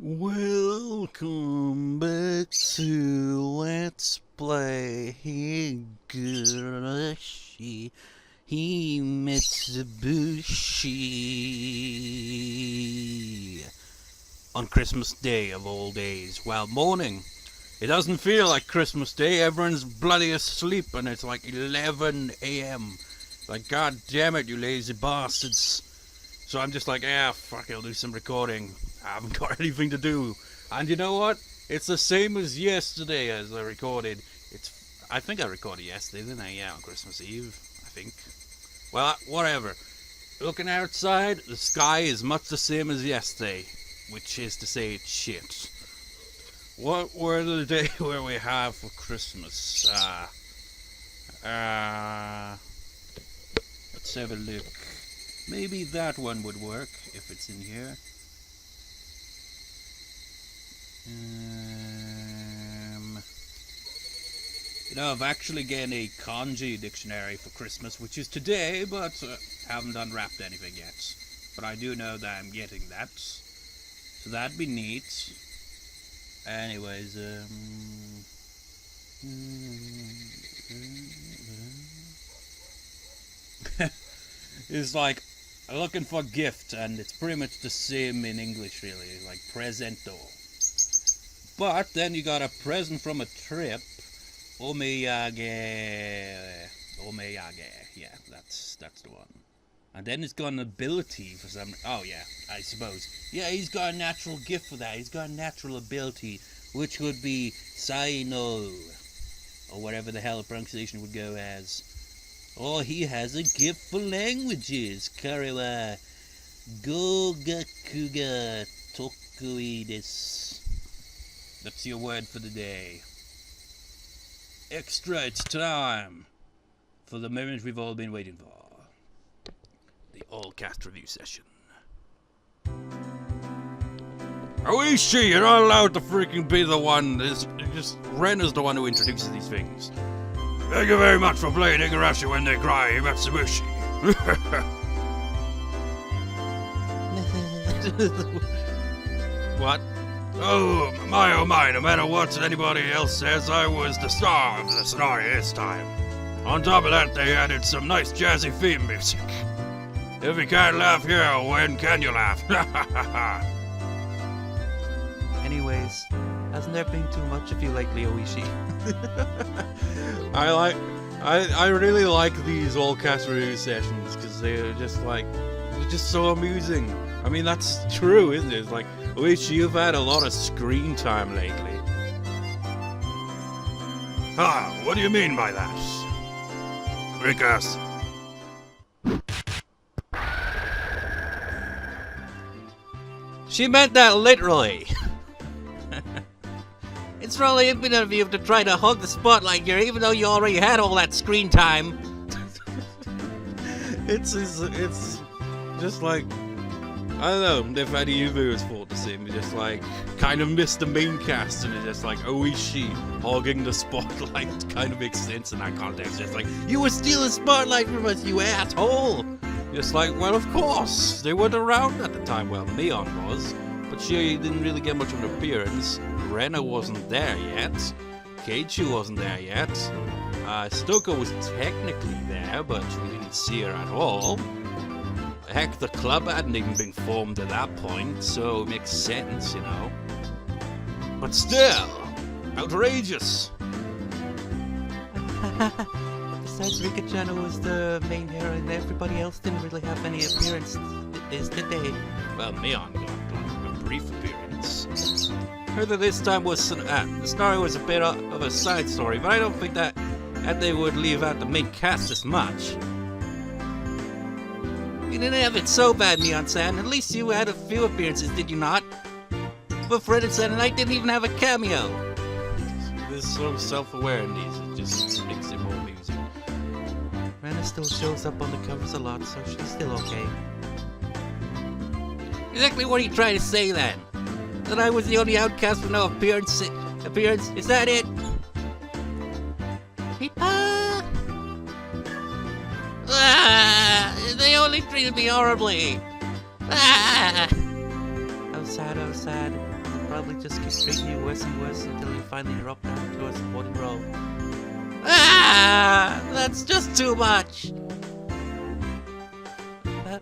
Welcome back to Let's Play Higurashi Himatsubushi on Christmas Day of all days. Well, morning. It doesn't feel like Christmas Day. Everyone's bloody asleep and it's like 11 a.m. Like, god damn it, you lazy bastards. So I'm just like, fuck, I'll do some recording. I haven't got anything to do. And you know what? It's the same as yesterday as I recorded. I think I recorded yesterday, didn't I? Yeah, on Christmas Eve, I think. Well, whatever. Looking outside, the sky is much the same as yesterday. Which is to say, it's shit. What were the day where we have for Christmas? Let's have a look. Maybe that one would work if it's in here. I've actually getting a kanji dictionary for Christmas, which is today, but haven't unwrapped anything yet. But I do know that I'm getting that, so that'd be neat. Anyways, it's like looking for a gift, and it's pretty much the same in English, really, like presento. But then you got a present from a trip, omiyage, yeah, that's the one. And then it's got an ability for some, oh yeah, I suppose. Yeah, he's got a natural gift for that, he's got a natural ability, which would be Saino, or whatever the hell the pronunciation would go as. Or he has a gift for languages, Karewa Gogakuga Tokui desu. That's your word for the day. Extra, it's time for the moment we've all been waiting for. The all-cast review session. Oishi, you're not allowed to freaking be the one. Ren is the one who introduces these things. Thank you very much for playing Higurashi when they cry, Himatsubushi. What? Oh my, no matter what anybody else says, I was the star of the scenario this time. On top of that, they added some nice jazzy theme music. If you can't laugh here, when can you laugh? Anyways, hasn't there been too much of you lately, Oishi? I really like these all cast review sessions because they're just so amusing. I mean, that's true, isn't it? It's like, Oishi, you've had a lot of screen time lately. What do you mean by that? Rikas. She meant that literally. It's really infinite of you to try to hug the spotlight here, even though you already had all that screen time. It's just like, I don't know if any of you has thought the same. Just like, kind of missed the main cast, and it's just like, Oishi hogging the spotlight kind of makes sense in that context. Just like, you were stealing spotlight from us, you asshole! Just like, well, of course, they weren't around at the time. Well, Neon was, but she didn't really get much of an appearance. Rena wasn't there yet. Keiichi wasn't there yet. Stoko was technically there, but we didn't see her at all. Heck, the club hadn't even been formed at that point, so it makes sense, you know. But still, outrageous. Besides Rika-chan, who was the main heroine, everybody else didn't really have any appearance, did they? Well, Neon got a brief appearance. Heard that this time was the story was a bit of a side story, but I don't think that they would leave out the main cast as much. You didn't have it so bad, Neon-san. At least you had a few appearances, did you not? But Fred-san and I didn't even have a cameo. This sort of self-aware in these, it just makes it more amusing. Rena still shows up on the covers a lot, so she's still okay. Exactly what are you trying to say then? That I was the only outcast with no appearance? Is that it? They only treated me horribly. How sad, how sad. probably just keep treating you worse and worse until you finally drop down to a supporting role. Ah! That's just too much!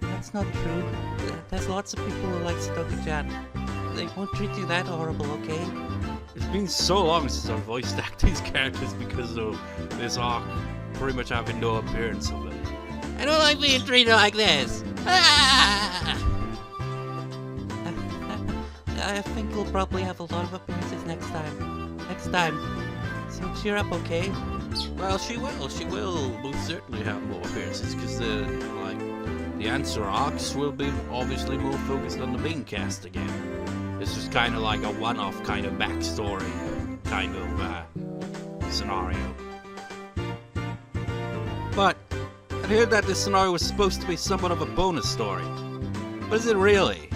That's not true. There's lots of people who like Sudoku-chan. They won't treat you that horrible, okay? It's been so long since I've voiced acted these characters because of this arc pretty much having no appearance of it. I don't like being treated like this! Ah! I think we'll probably have a lot of appearances next time. So cheer up, okay? Well, she will most certainly have more appearances because the answer arcs will be obviously more focused on the main cast again. This is kind of like a one-off kind of backstory kind of scenario. But I heard that this scenario was supposed to be somewhat of a bonus story. But is it really?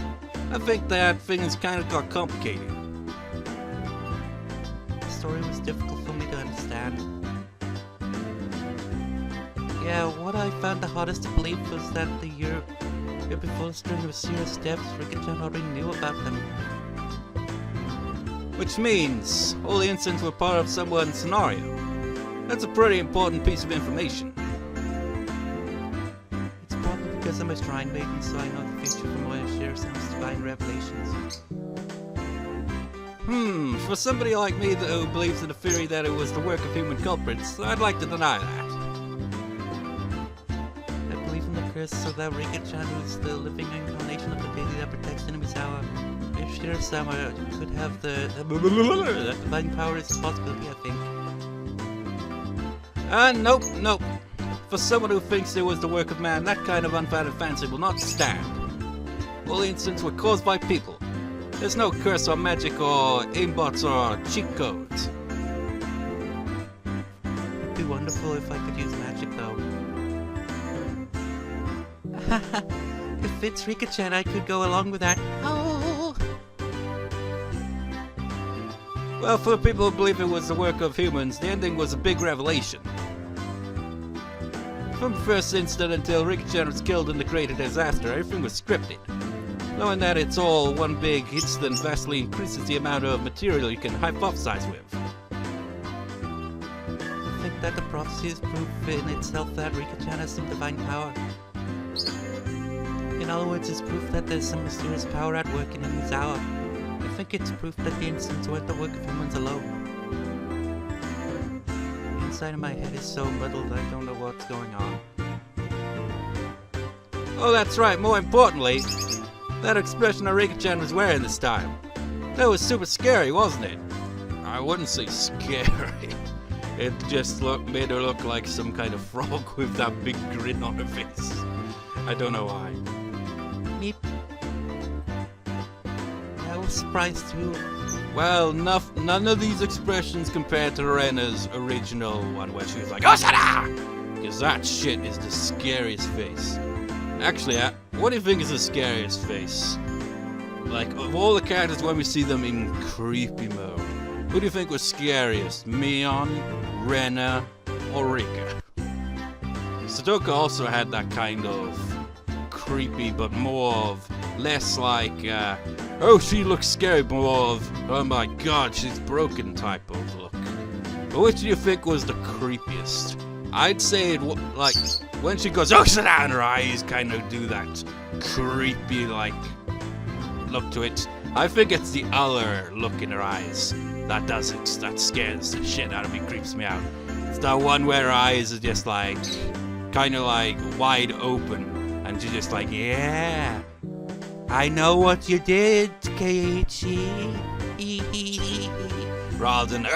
I think that things kind of got complicated. The story was difficult for me to understand. Yeah, what I found the hardest to believe was that the year before the string of serious deaths, Rika-chan already knew about them. Which means all the incidents were part of someone's scenario. That's a pretty important piece of information. It's probably because I'm a shrine maiden, so I know the future from when I share some divine revelations. For somebody like me who believes in the theory that it was the work of human culprits, I'd like to deny that. I believe in the curse so that Rika-chan, who's the living incarnation of the deity that protects Inamizawa, if Shiro-sama could have that divine power is a possibility, I think. Nope. For someone who thinks it was the work of man, that kind of unfounded fancy will not stand. All the incidents were caused by people. There's no curse or magic or aimbots or cheat codes. It'd be wonderful if I could use magic, though. If it's Rika-chan, I could go along with that. Oh! Well, for the people who believe it was the work of humans, the ending was a big revelation. From the first instant until Rika-chan was killed in the greater disaster, everything was scripted. Knowing that it's all one big incident vastly increases the amount of material you can hypothesize with. I think that the prophecy is proof in itself that Rika-chan has some divine power. In other words, it's proof that there's some mysterious power at work in Inamizawa. I think it's proof that the incidents weren't the work of humans alone. The inside of my head is so muddled I don't know what's going on. Oh, that's right, more importantly, that expression that Rika-chan was wearing this time. That was super scary, wasn't it? I wouldn't say scary. It just made her look like some kind of frog with that big grin on her face. I don't know why. Meep. I was surprised too. Well, none of these expressions compared to Rena's original one where she was like, Osada! Because that shit is the scariest face. Actually, what do you think is the scariest face? Like, of all the characters when we see them in creepy mode, who do you think was scariest? Mion, Rena, or Rika? Sudoku also had that kind of creepy, but less like, oh, she looks scary, more of, oh my god, she's broken type of look. But which do you think was the creepiest? I'd say like when she goes, oh, sit down, her eyes kind of do that creepy like look to it. I think it's the other look in her eyes that does it. That scares the shit out of me, creeps me out. It's that one where her eyes are just like kind of like wide open, and she's just like, yeah, I know what you did, Keiichi. Rather than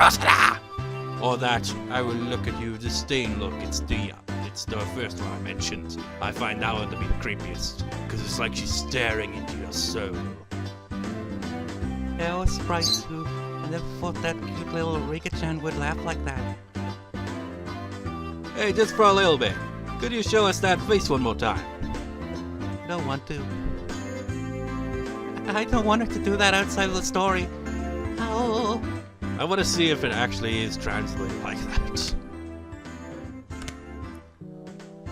or that I will look at you, the disdain look. It's the first one I mentioned. I find that one to be the creepiest because it's like she's staring into your soul. Yeah, I was surprised too. I never thought that cute little Rika-chan would laugh like that. Hey, just for a little bit. Could you show us that face one more time? I don't want to. I don't want her to do that outside of the story. Oh. I want to see if it actually is translated like that.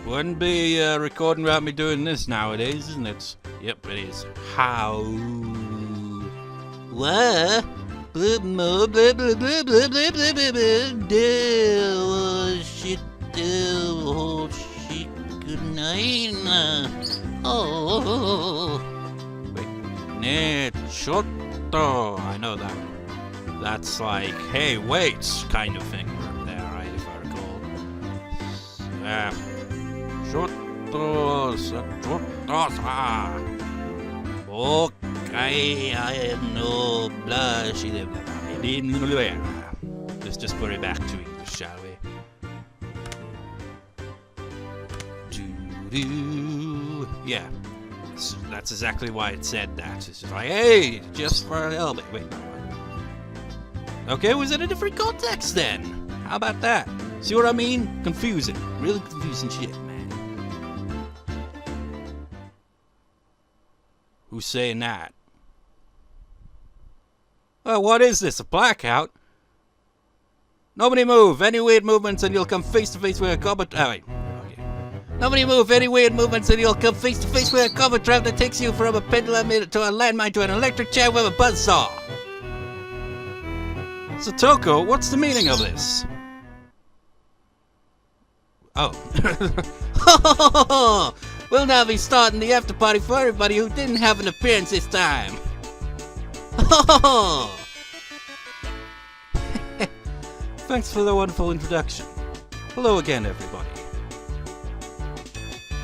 Wouldn't be recording without me doing this nowadays, isn't it? Yep, it is. How? What? Shit. Oh, shit. Good night. Oh. Wait. Ne chotto. I know that. That's like, hey, wait, kind of thing right there, right, if I recall. Chotto. Okay, I know. Let's just put it back to English, shall we? Yeah, that's exactly why it said that. It's just like, hey, just for a little bit. Wait, no. Okay, was it a different context then? How about that? See what I mean? Confusing. Really confusing shit, man. Who's saying that? Well, what is this? A blackout? Nobody move. Any weird movements and you'll come face to face with a comet. Nobody move. Any weird movements and you'll come face to face with a comet trap that takes you from a pendulum to a landmine to an electric chair with a buzzsaw. So Toko, what's the meaning of this? Oh. We'll now be starting the after party for everybody who didn't have an appearance this time. Thanks for the wonderful introduction. Hello again, everybody.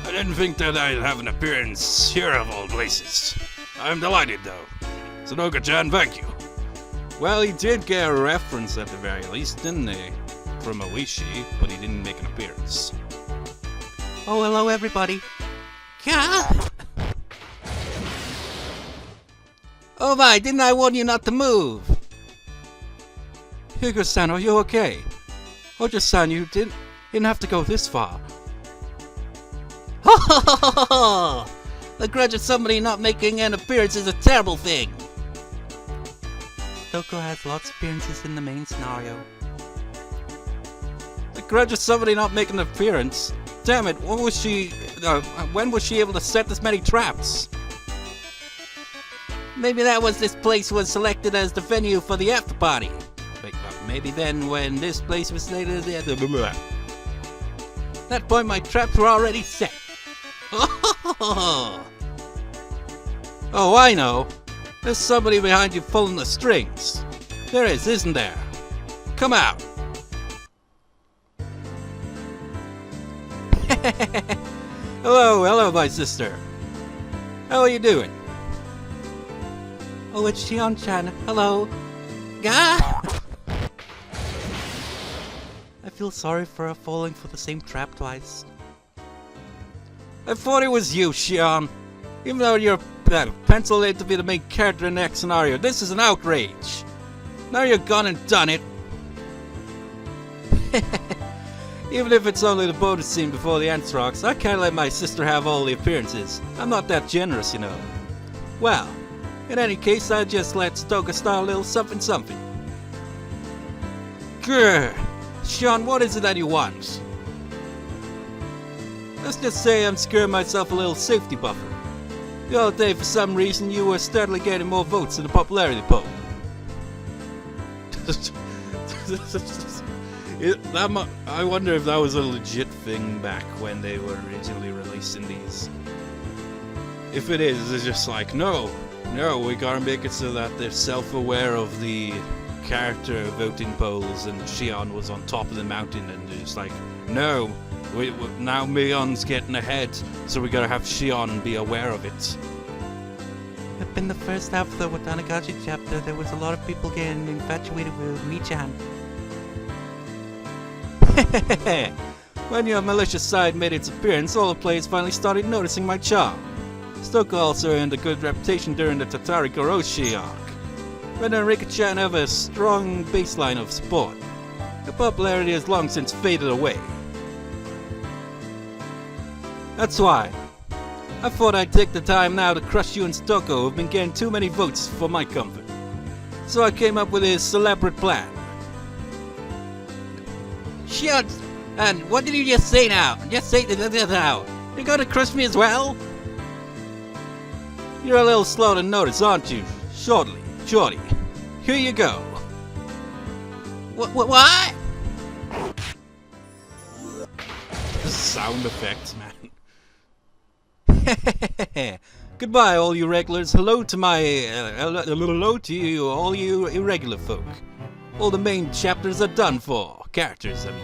I didn't think that I'd have an appearance here of all places. I'm delighted, though. Sunoka-chan, thank you. Well, he did get a reference at the very least, didn't he? From Oishi, but he didn't make an appearance. Oh, hello, everybody. God. Oh my, didn't I warn you not to move? Higurashi-san, are you okay? Oja-san, you didn't have to go this far. The grudge of somebody not making an appearance is a terrible thing. Toko has lots of appearances in the main scenario. The grudge of somebody not making an appearance? Damn it, when was she able to set this many traps? Maybe that was this place was selected as the venue for the after party. Wait, maybe then when this place was slated as the after that point my traps were already set. Oh, I know. There's somebody behind you pulling the strings. There is, isn't there? Come out. Hello, my sister. How are you doing? Oh, it's Shion-chan. Hello. Gah! I feel sorry for falling for the same trap twice. I thought it was you, Shion. Even though you're penciled in to be the main character in the next scenario, this is an outrage. Now you're gone and done it. Even if it's only the bonus scene before the Anthrax, I can't let my sister have all the appearances. I'm not that generous, you know. Well, in any case, I just let Stoker start a little something. Grr. Shion, what is it that you want? Let's just say I'm securing myself a little safety buffer. The other day, for some reason, you were steadily getting more votes in the popularity poll. I wonder if that was a legit thing back when they were originally releasing these. If it is, it's just like, no, we gotta make it so that they're self-aware of the character voting polls, and Shion was on top of the mountain, and they're just like, no, now Mion's getting ahead, so we gotta have Shion be aware of it. In the first half of the Watanagashi chapter, there was a lot of people getting infatuated with Mi-chan. When your malicious side made its appearance, all the players finally started noticing my charm. Stoker also earned a good reputation during the Tatari Kuroshi arc. Ren and Rika-chan have a strong baseline of support. The popularity has long since faded away. That's why I thought I'd take the time now to crush you and Stoko, who've been getting too many votes for my comfort. So I came up with this elaborate plan. Shion, and what did you just say now? Just say that now. You're gonna crush me as well? You're a little slow to notice, aren't you? Shortly, Shorty, here you go. What? The sound effects, man. Goodbye, all you regulars. Hello to my... hello to you, all you irregular folk. All the main chapters are done for. Characters, I mean.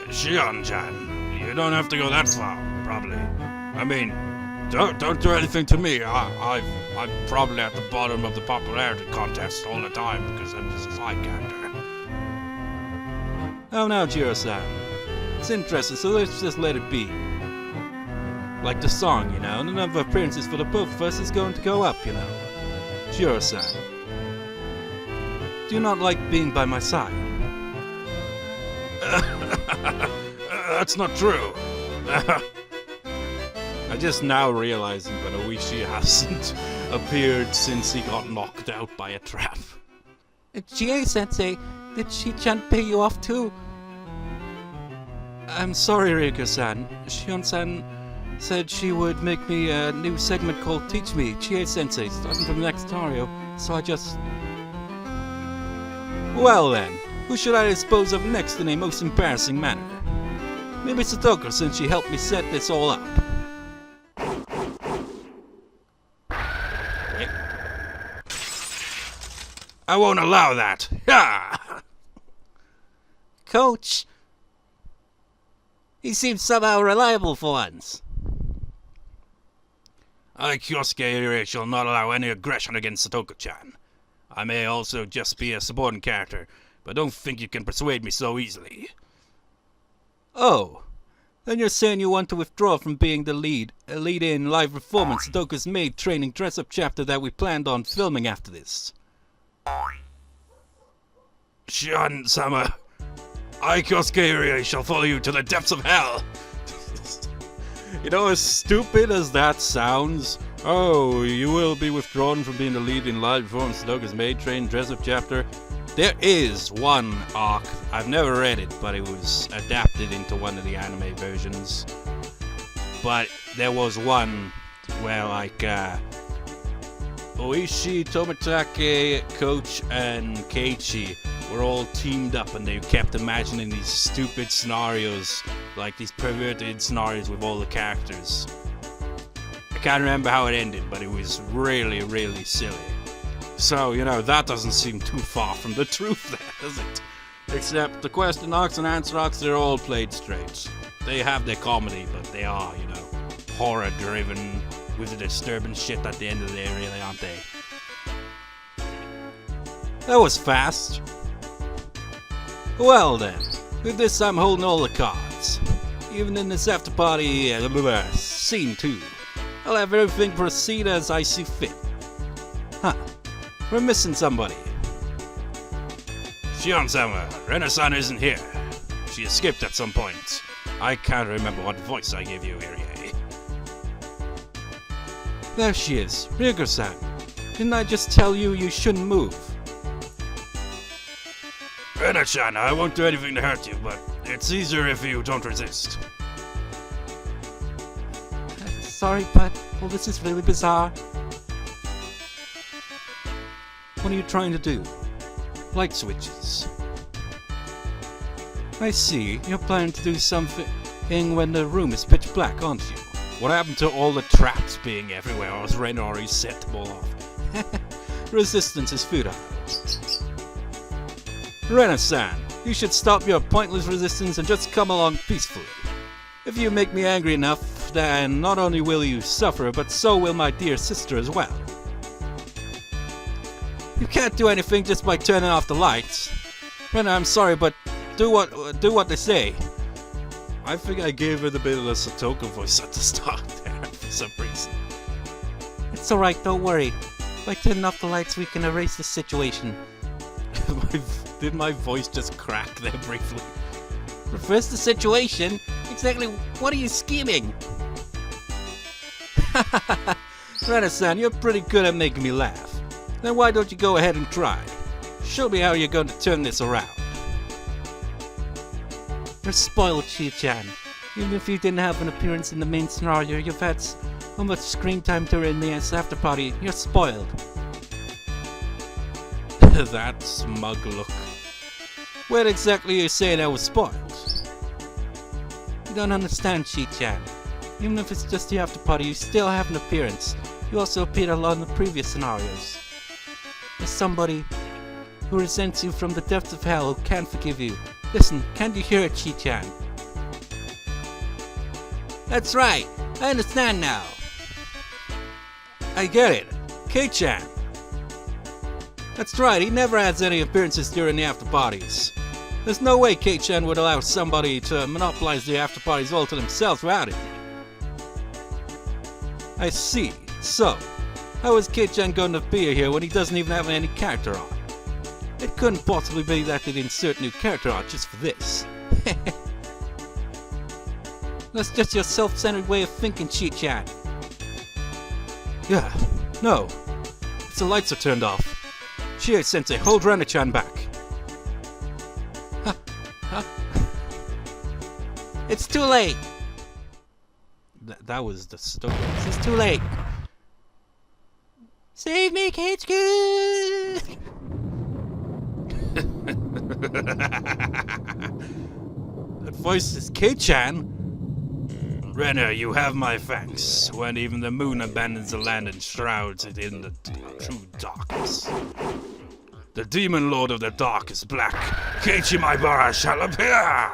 Shion-chan, you don't have to go that far, probably. I mean, don't do anything to me. I'm probably at the bottom of the popularity contest all the time because I'm just a side character. Oh, now, Jiro-san. It's interesting, so let's just let it be. Like the song, you know, and the number of appearances for the both of us is going to go up, you know. Jiro-san. Do you not like being by my side? That's not true. I just now realizing that Oishi hasn't appeared since he got knocked out by a trap. Chie-sensei, did Shi-chan pay you off too? I'm sorry, Rika-san. Shion-san said she would make me a new segment called Teach Me, Chie-sensei, starting from the next scenario, so I just... Well then, who should I dispose of next in a most embarrassing manner? Maybe Satoko, since she helped me set this all up. Wait. I won't allow that! Ha! Coach! He seems somehow reliable for once. I, Kyosuke Ire, shall not allow any aggression against Satoko-chan. I may also just be a subordinate character, but don't think you can persuade me so easily. Oh, then you're saying you want to withdraw from being the lead in live performance Satoka's maid training dress-up chapter that we planned on filming after this. Shion-sama, I, Kyosuke Ire, shall follow you to the depths of hell. You know, as stupid as that sounds, oh, you will be withdrawn from being the lead in live performance Satoka's maid training dress-up chapter. There is one arc. I've never read it, but it was adapted into one of the anime versions. But there was one where, like, Oishi, Tomitake, Coach, and Keiichi were all teamed up and they kept imagining these stupid scenarios, like these perverted scenarios with all the characters. I can't remember how it ended, but it was really, really silly. So, you know, that doesn't seem too far from the truth there, does it? Except the question arcs and answer arcs, they're all played straight. They have their comedy, but they are, you know, horror-driven with the disturbing shit at the end of the day, really, aren't they? That was fast. Well then, with this I'm holding all the cards. Even in this after-party scene 2, I'll have everything proceed as I see fit. Huh. We're missing somebody. Shion-sama, Ren-san isn't here. She escaped at some point. I can't remember what voice I gave you, Irie. There she is, Ryuko-san. Didn't I just tell you you shouldn't move? Ren-chan, I won't do anything to hurt you, but it's easier if you don't resist. Sorry, but well, this is really bizarre. What are you trying to do? Light switches. I see. You're planning to do something when the room is pitch black, aren't you? What happened to all the traps being everywhere? Or was Ren already set them all off? Resistance is futile. Ren-san, you should stop your pointless resistance and just come along peacefully. If you make me angry enough, then not only will you suffer, but so will my dear sister as well. You can't do anything just by turning off the lights. Ren, I'm sorry, but do what they say. I think I gave her the bit of the Satoko voice at the start there for some reason. It's alright, don't worry. By turning off the lights, we can erase the situation. Did my voice just crack there briefly? Reverse the situation? Exactly what are you scheming? Ren-san, you're pretty good at making me laugh. Then why don't you go ahead and try? Show me how you're going to turn this around. You're spoiled, Chi-chan. Even if you didn't have an appearance in the main scenario, you've had so much screen time during the after party. You're spoiled. That smug look. Where exactly are you saying I was spoiled? You don't understand, Chi-chan. Even if it's just the after party, you still have an appearance. You also appeared a lot in the previous scenarios. There's somebody who resents you from the depths of hell who can't forgive you. Listen, can't you hear it, Chi-chan? That's right, I understand now. I get it. K-chan. That's right, he never has any appearances during the after parties. There's no way K-chan would allow somebody to monopolize the after parties all to themselves without him. I see. So, how is K-chan going to appear here when he doesn't even have any character art? It couldn't possibly be that they'd insert new character art just for this. That's just your self-centered way of thinking, Chi-chan. Yeah, no. If the lights are turned off. Chie-sensei, hold Rena-chan back. Huh? It's too late! That was the stupidest. It's too late! Save me, K-chan! That voice is K-chan? Renner, you have my thanks, when even the moon abandons the land and shrouds it in the true darkness. The demon lord of the dark is black. Keiichi Maibara shall appear!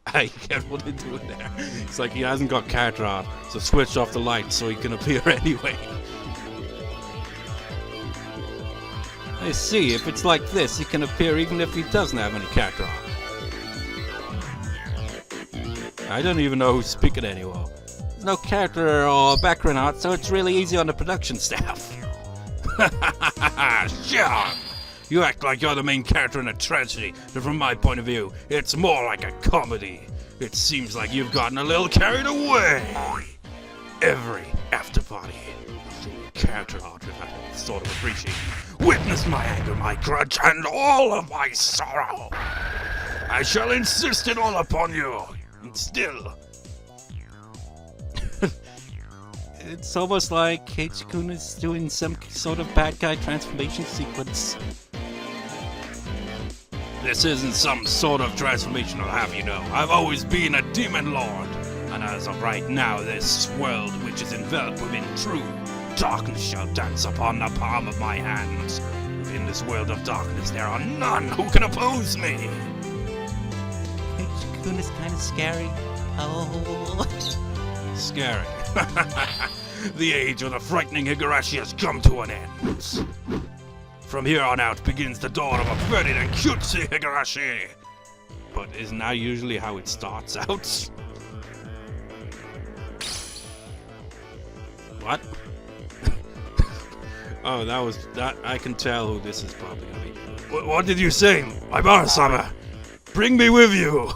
I get what they're doing there. It's like he hasn't got character art, so switch off the lights so he can appear anyway. I see, if it's like this, he can appear even if he doesn't have any character art. I don't even know who's speaking anymore. There's no character or background art, so it's really easy on the production staff. Sure! You act like you're the main character in a tragedy, but from my point of view, it's more like a comedy. It seems like you've gotten a little carried away. Every after party, character art if I sort of appreciate. Witness my anger, my grudge, and all of my sorrow. I shall insist it all upon you. Still. It's almost like Keiichi-kun is doing some sort of bad guy transformation sequence. This isn't some sort of transformation, I'll have you know. I've always been a demon lord. And as of right now, this world which is enveloped within true darkness shall dance upon the palm of my hands. In this world of darkness, there are none who can oppose me. Keiichi-kun is kind of scary. Oh. Scary. The age of the frightening Higurashi has come to an end. From here on out begins the dawn of a very cutesy Higurashi. But isn't that usually how it starts out? What? Oh, that. I can tell who this is probably gonna be. What did you say, Maibara-sama? Bring me with you.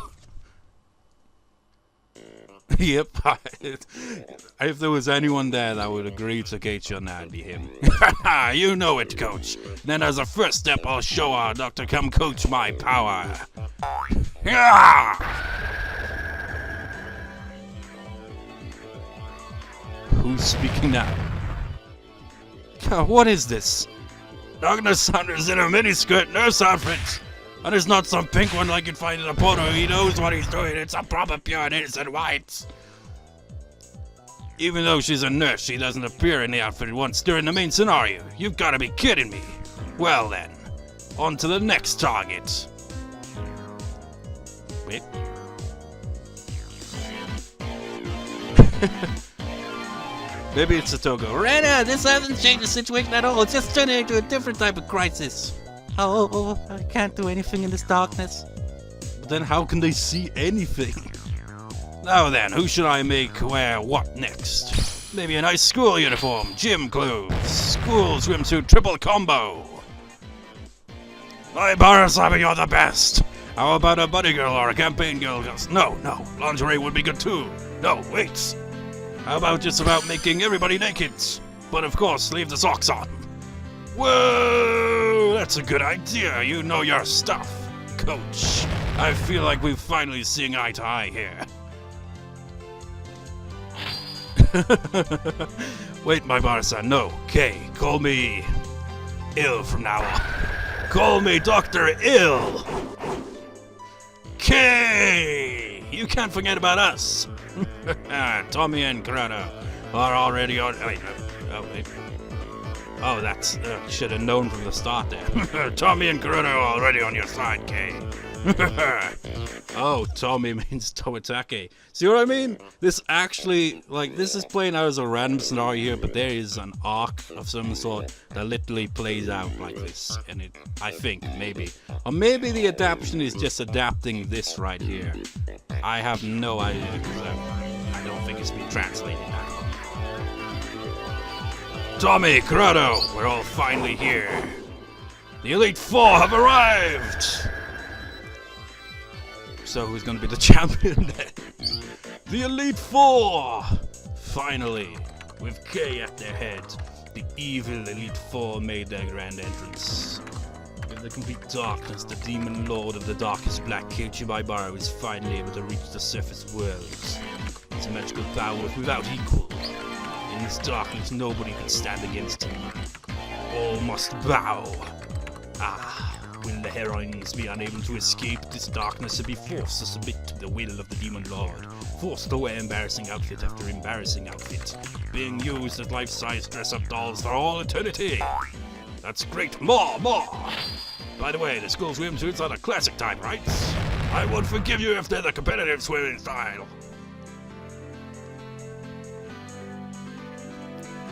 Yep. If there was anyone there that would agree to Keiichi on that, it'd be him. You know it, coach. Then as a first step, I'll show our doctor come coach my power. Who's speaking now? God, what is this? Darkness Hunter's in a miniskirt nurse outfit. And it's not some pink one like you'd find in a porno. He knows what he's doing. It's a proper pure and innocent white. Even though she's a nurse, she doesn't appear in the outfit once during the main scenario. You've got to be kidding me. Well then, on to the next target. Wait. Maybe it's a Togo. Rena, this hasn't changed the situation at all. It's just turned into a different type of crisis. Oh, I can't do anything in this darkness. But then how can they see anything? Now then, who should I make wear what next? Maybe a nice school uniform, gym clothes, school swimsuit triple combo. Maibara-sama, you're the best. How about a buddy girl or a campaign girl? No, lingerie would be good too. No, wait. How about just about making everybody naked? But of course, leave the socks on. Whoa, that's a good idea. You know your stuff, coach. I feel like we're finally seeing eye to eye here. Wait, Maibara-san, no. Kay, call me Ill from now on. Call me Dr. Ill. K! You can't forget about us. Tommy and Grano are already on. Wait. Oh, that's. Should have known from the start there. Tommy and Grano are already on your side, K. Oh, Tommy means Tomitake. See what I mean? This actually, this is playing out as a random scenario here, but there is an arc of some sort that literally plays out like this. And I think, maybe. Or maybe the adaptation is just adapting this right here. I have no idea, because I don't think it's been translated now. Tommy, Grotto, we're all finally here. The Elite Four have arrived! So who's gonna be the champion then? The Elite Four! Finally, with K at their head, the evil Elite Four made their grand entrance. In the complete darkness, the demon lord of the darkest black, Keiichi Maibara, is finally able to reach the surface worlds. His magical power was without equal. In this darkness, nobody can stand against him. All must bow. Will the heroines be unable to escape this darkness and be forced to submit to the will of the Demon Lord? Forced to wear embarrassing outfit after embarrassing outfit, being used as life-size dress-up dolls for all eternity? That's great. More! By the way, the school swimsuits are the classic type, right? I won't forgive you if they're the competitive swimming style.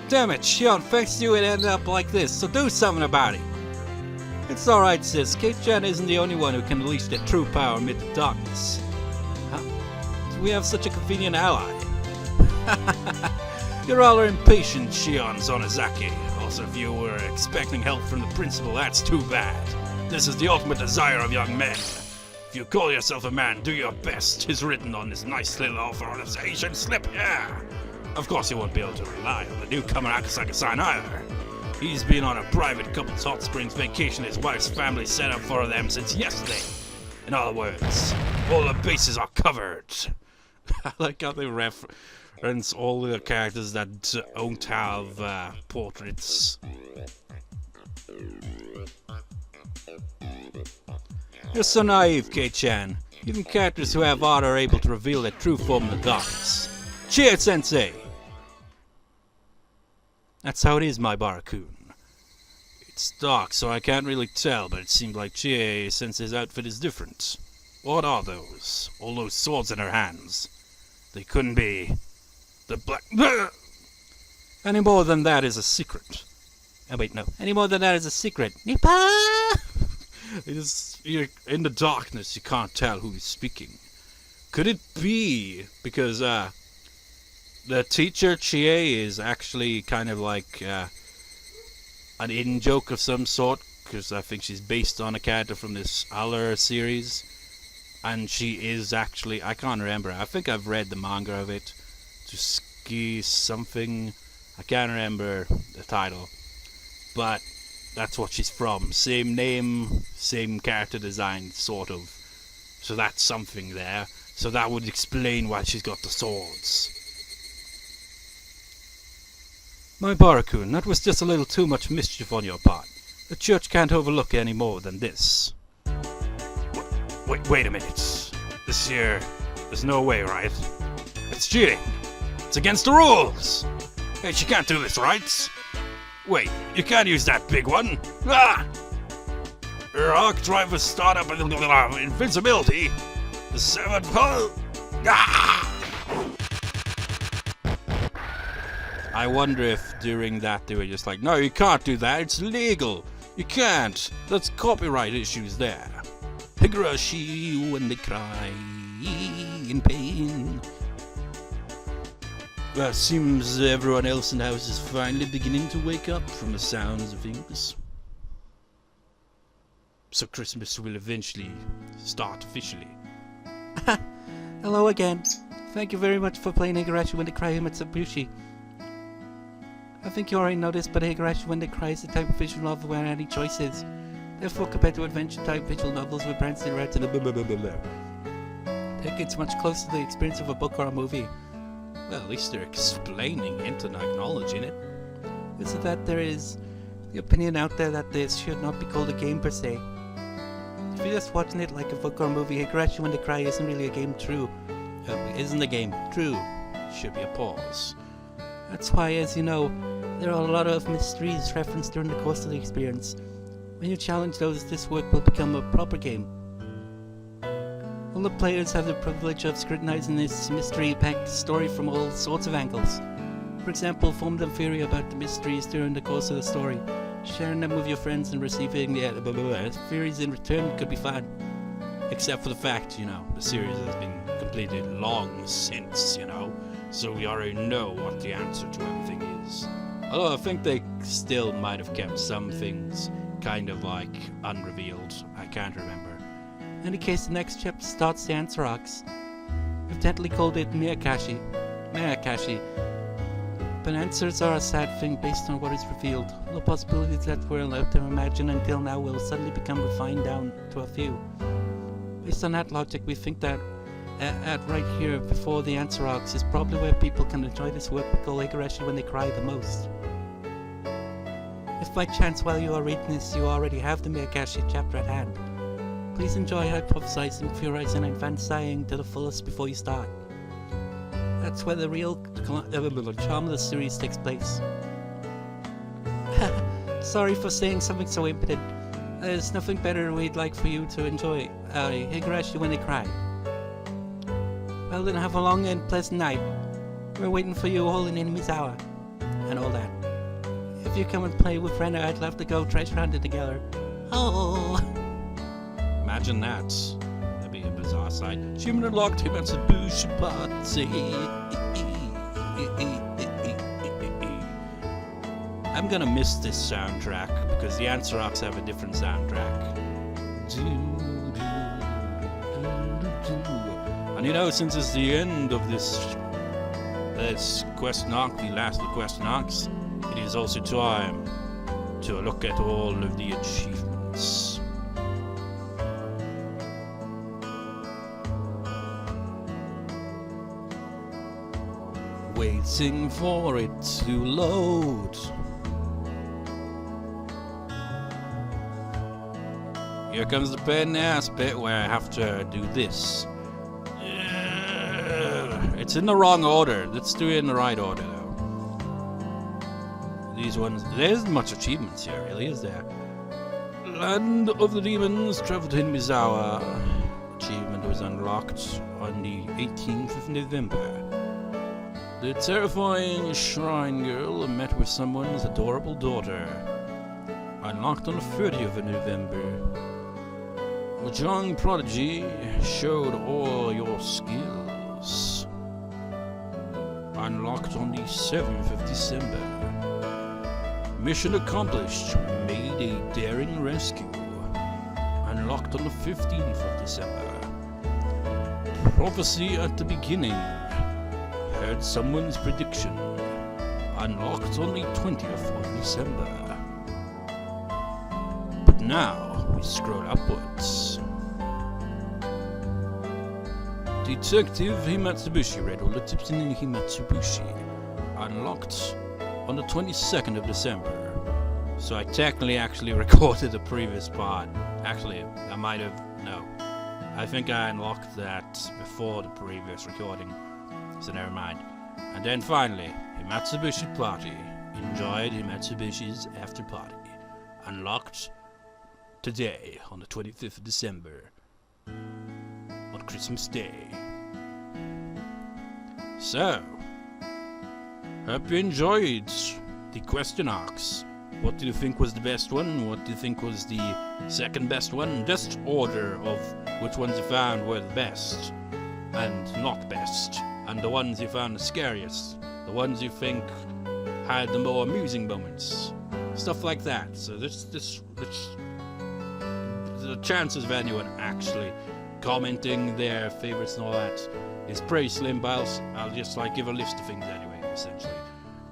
Damn it, Shion, first you would end up like this, so do something about it. It's alright, sis. Kate-chan isn't the only one who can unleash their true power amid the darkness. Huh? We have such a convenient ally. You're all impatient, Shion Zonazaki. Also, if you were expecting help from the principal, that's too bad. This is the ultimate desire of young men. If you call yourself a man, do your best is written on this nice little authorization slip here. Of course, you won't be able to rely on the newcomer Akasaka-san either. He's been on a private couple's hot springs vacation his wife's family set up for them since yesterday. In other words, all the bases are covered. I like how they reference all the characters that don't have portraits. You're so naive, Kei-chan. Even characters who have art are able to reveal their true form in the darkness. Cheers, Sensei! That's how it is, my Barakun. It's dark, so I can't really tell, but it seemed like Chie Sensei's outfit is different. What are those? All those swords in her hands. They couldn't be the black... Any more than that is a secret. Oh wait, no. Any more than that is a secret. Nippa! You're in the darkness, you can't tell who's speaking. Could it be because, the teacher, Chie, is actually kind of like an in-joke of some sort, because I think she's based on a character from this other series, and she is actually, I can't remember, I think I've read the manga of it, Tsuki something, I can't remember the title, but that's what she's from. Same name, same character design, sort of, so that's something there, so that would explain why she's got the swords. My Barakun, that was just a little too much mischief on your part. The church can't overlook any more than this. Wait a minute. This here, there's no way, right? It's cheating. It's against the rules. Hey, she can't do this, right? Wait, you can't use that big one. Ah! Her arc driver startup invincibility. The seventh hull. Ah! I wonder if during that they were just like, no, you can't do that, it's illegal. You can't. That's copyright issues there. Higurashi when they cry in pain. Well, seems everyone else in the house is finally beginning to wake up from the sounds of things. So Christmas will eventually start officially. Hello again. Thank you very much for playing Higurashi when they cry Himatsubushi. I think you already noticed, but Higurashi when they cry is the type of visual novel where any choices. Therefore, compared to adventure-type visual novels with branching routes and it gets much closer to the experience of a book or a movie. Well, at least they're explaining it and acknowledging it. Is it that there is the opinion out there that this should not be called a game per se. If you're just watching it like a book or a movie, Higurashi When They Cry isn't really a game true. Isn't a game true? Should be a pause. That's why, as you know, there are a lot of mysteries referenced during the course of the experience. When you challenge those, this work will become a proper game. All the players have the privilege of scrutinizing this mystery-packed story from all sorts of angles. For example, form a theory about the mysteries during the course of the story. Sharing them with your friends and receiving theories in return could be fun. Except for the fact, the series has been completed long since, so we already know what the answer to everything is. Although I think they still might have kept some things kind of unrevealed. I can't remember. In any case, the next chapter starts the answer arcs. We've tentatively called it Miyakashi. But answers are a sad thing based on what is revealed. The possibilities that we're allowed to imagine until now will suddenly become refined down to a few. Based on that logic, we think that at right here before the answer arcs is probably where people can enjoy this work we call Higurashi When They Cry the most. If by chance while you are reading this you already have the Miyakashi chapter at hand, please enjoy hypothesizing, theorizing, and fantasizing to the fullest before you start. That's where the real charm of the series takes place. Sorry for saying something so impotent. There's nothing better we'd like for you to enjoy. Higurashi When They Cry. Well then, have a long and pleasant night. We're waiting for you all in Himatsubushi. And all that. If you come and play with Renner, I'd love to go treasure hunting together. Oh! Imagine that. That'd be a bizarre sight. Human unlocked Himatsubushi party. I'm gonna miss this soundtrack because the answer arcs have a different soundtrack. And since it's the end of this question arc, the last of the question arcs, it is also time to look at all of the achievements. Waiting for it to load. Here comes the pain in the ass bit where I have to do this. It's in the wrong order. Let's do it in the right order, though. These ones... There isn't much achievements here, really, is there? Land of the Demons, traveled in Mizawa. Achievement was unlocked on the 18th of November. The terrifying shrine girl met with someone's adorable daughter. Unlocked on the 30th of November. The young prodigy showed all your skills. Unlocked on the 7th of December. Mission accomplished. Made a daring rescue. Unlocked on the 15th of December. Prophecy at the beginning. Heard someone's prediction. Unlocked on the 20th of December. But now we scroll upwards. Detective Himatsubushi read all the tips in Himatsubushi. Unlocked on the 22nd of December. So I technically actually recorded the previous part. Actually, I might have... No. I think I unlocked that before the previous recording. So never mind. And then finally, Himatsubushi Party. Enjoyed Himatsubushi's after party. Unlocked today on the 25th of December. On Christmas Day. So, hope you enjoyed the question arcs. What do you think was the best one? What do you think was the second best one? Just order of which ones you found were the best and not best. And the ones you found the scariest. The ones you think had the more amusing moments. Stuff like that. So the chances of anyone actually commenting their favorites and all that is pretty slim, but I'll just give a list of things anyway, essentially.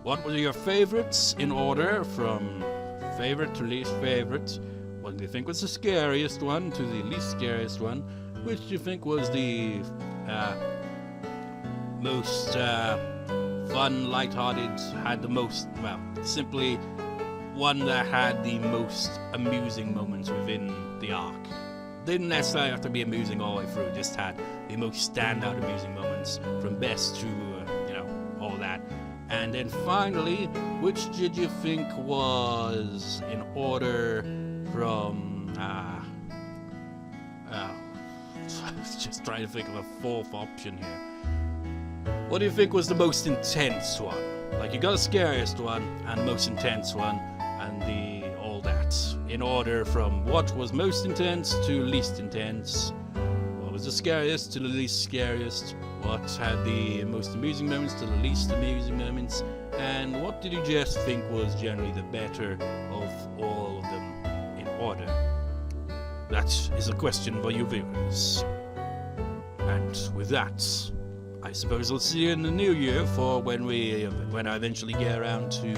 What were your favorites in order from favorite to least favorite? What do you think was the scariest one to the least scariest one? Which do you think was the most fun, lighthearted, had the most, well, simply one that had the most amusing moments within the arc. Didn't necessarily have to be amusing all the way through, just had the most standout amusing moments from best to, all that. And then finally, which did you think was in order from, I was just trying to think of a fourth option here. What do you think was the most intense one? Like, you got the scariest one, and the most intense one, and all that. In order from what was most intense to least intense. What was the scariest to the least scariest? What had the most amusing moments to the least amusing moments? And what did you just think was generally the better of all of them in order? That is a question for you viewers. And with that, I suppose I'll see you in the new year for when I eventually get around to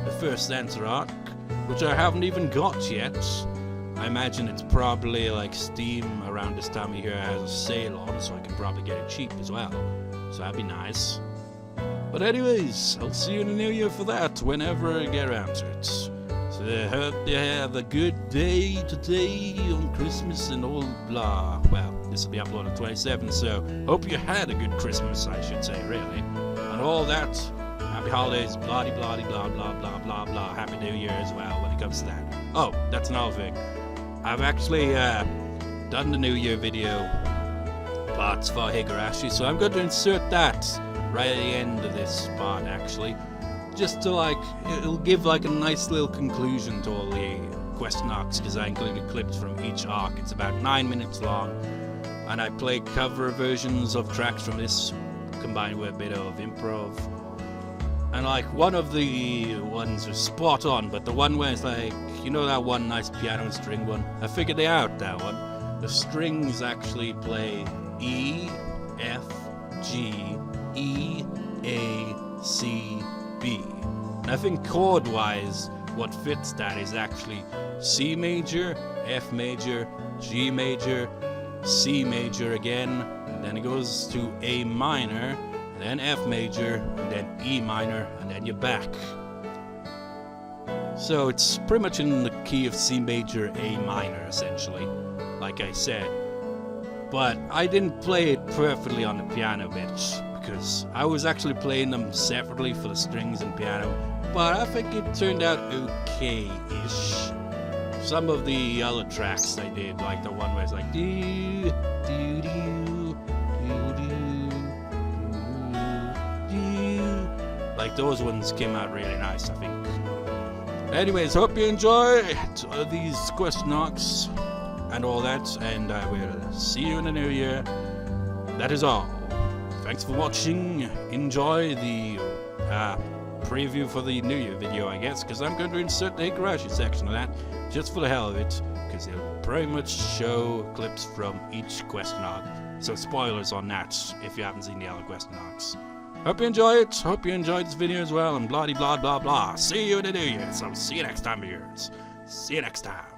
the first answer arc, which I haven't even got yet. I imagine it's probably like Steam around this time of year has a sale on, so I can probably get it cheap as well. So that'd be nice. But anyways, I'll see you in the new year for that, whenever I get around to it. So I hope you have a good day today on Christmas and all blah. Well, this will be uploaded on 27th, so hope you had a good Christmas, I should say, really. And all that. Happy holidays, blah blah blah blah blah blah blah. Happy New Year as well when it comes to that. Oh, that's another thing. I've actually done the New Year video parts for Higurashi, so I'm going to insert that right at the end of this part, actually. Just to it'll give like a nice little conclusion to all the question arcs, because I included clips from each arc. It's about 9 minutes long, and I play cover versions of tracks from this combined with a bit of improv. And one of the ones was spot on, but the one where it's that one nice piano and string one, I figured out that one. The strings actually play E, F, G, E, A, C, B. And I think chord-wise, what fits that is actually C major, F major, G major, C major again, then it goes to A minor, then F major, and then E minor, and then you're back. So it's pretty much in the key of C major, A minor, essentially, like I said. But I didn't play it perfectly on the piano bit, because I was actually playing them separately for the strings and piano, but I think it turned out okay-ish. Some of the other tracks I did, like the one where it's like do do do do do, like those ones came out really nice, I think. Anyways, hope you enjoy these question arcs and all that, and I will see you in the new year. That is all. Thanks for watching. Enjoy the preview for the New Year video, I guess, because I'm going to insert the Higurashi section of that just for the hell of it, because it'll pretty much show clips from each question arc. So spoilers on that if you haven't seen the other question arcs. Hope you enjoy it. Hope you enjoyed this video as well, and blah blah blah blah blah. See you in the New Year. So see you next time, viewers. See you next time.